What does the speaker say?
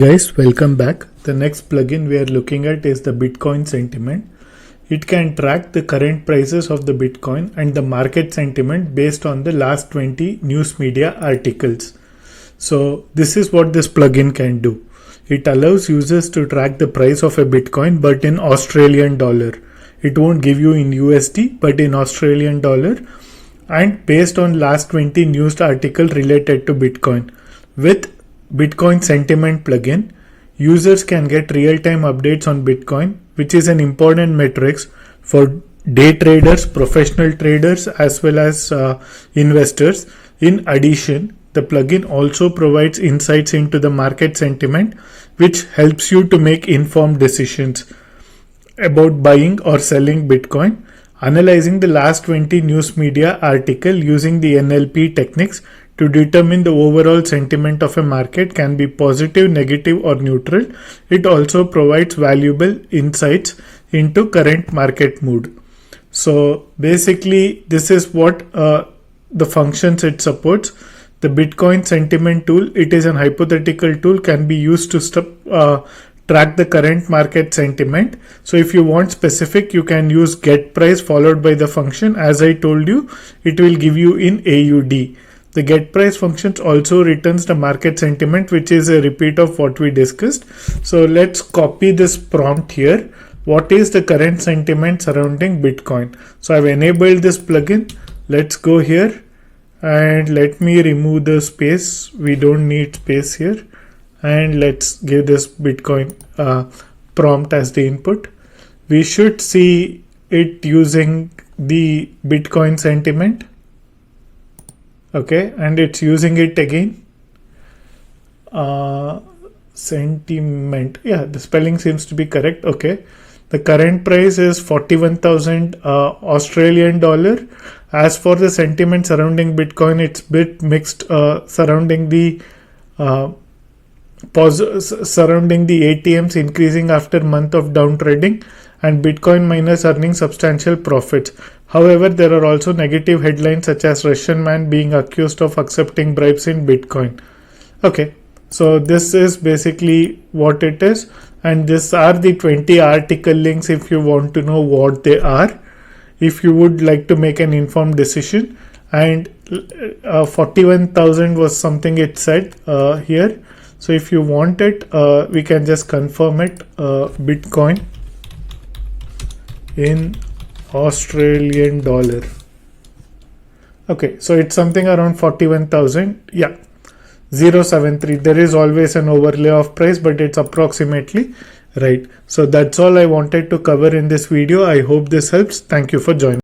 Guys, welcome back. The next plugin we are looking at is the Bitcoin Sentiment. It can track the current prices of the Bitcoin and the market sentiment based on the last 20 news media articles. So this is what this plugin can do. It allows users to track the price of a Bitcoin but in Australian dollar. It won't give you in USD but in Australian dollar and based on last 20 news article related to Bitcoin. With Bitcoin Sentiment Plugin, users can get real-time updates on Bitcoin, which is an important metrics for day traders, professional traders, as well as investors. In addition, the plugin also provides insights into the market sentiment, which helps you to make informed decisions about buying or selling Bitcoin. Analyzing the last 20 news media article using the NLP techniques to determine the overall sentiment of a market can be positive, negative or neutral. It also provides valuable insights into current market mood. So basically this is what the functions it supports. The Bitcoin Sentiment tool, it is an hypothetical tool, can be used to track the current market sentiment. So if you want specific, you can use getPrice followed by the function. As I told you, it will give you in AUD. The getPrice functions also returns the market sentiment, which is a repeat of what we discussed. So let's copy this prompt here. What is the current sentiment surrounding Bitcoin? So I've enabled this plugin. Let's go here and let me remove the space. We don't need space here. And let's give this Bitcoin prompt as the input. We should see it using the Bitcoin sentiment. Okay, and it's using it again. Sentiment. Yeah, the spelling seems to be correct. Okay, the current price is 41,000 Australian dollar. As for the sentiment surrounding Bitcoin, it's bit mixed surrounding the ATMs increasing after month of down trading and Bitcoin miners earning substantial profits. However, there are also negative headlines such as Russian man being accused of accepting bribes in Bitcoin. Okay, so this is basically what it is, and these are the 20 article links if you want to know what they are, if you would like to make an informed decision. And 41,000 was something it said here. So if you want it, we can just confirm it, Bitcoin in Australian dollar. Okay, so it's something around 41,000. Yeah, 073. There is always an overlay of price, but it's approximately right. So that's all I wanted to cover in this video. I hope this helps. Thank you for joining.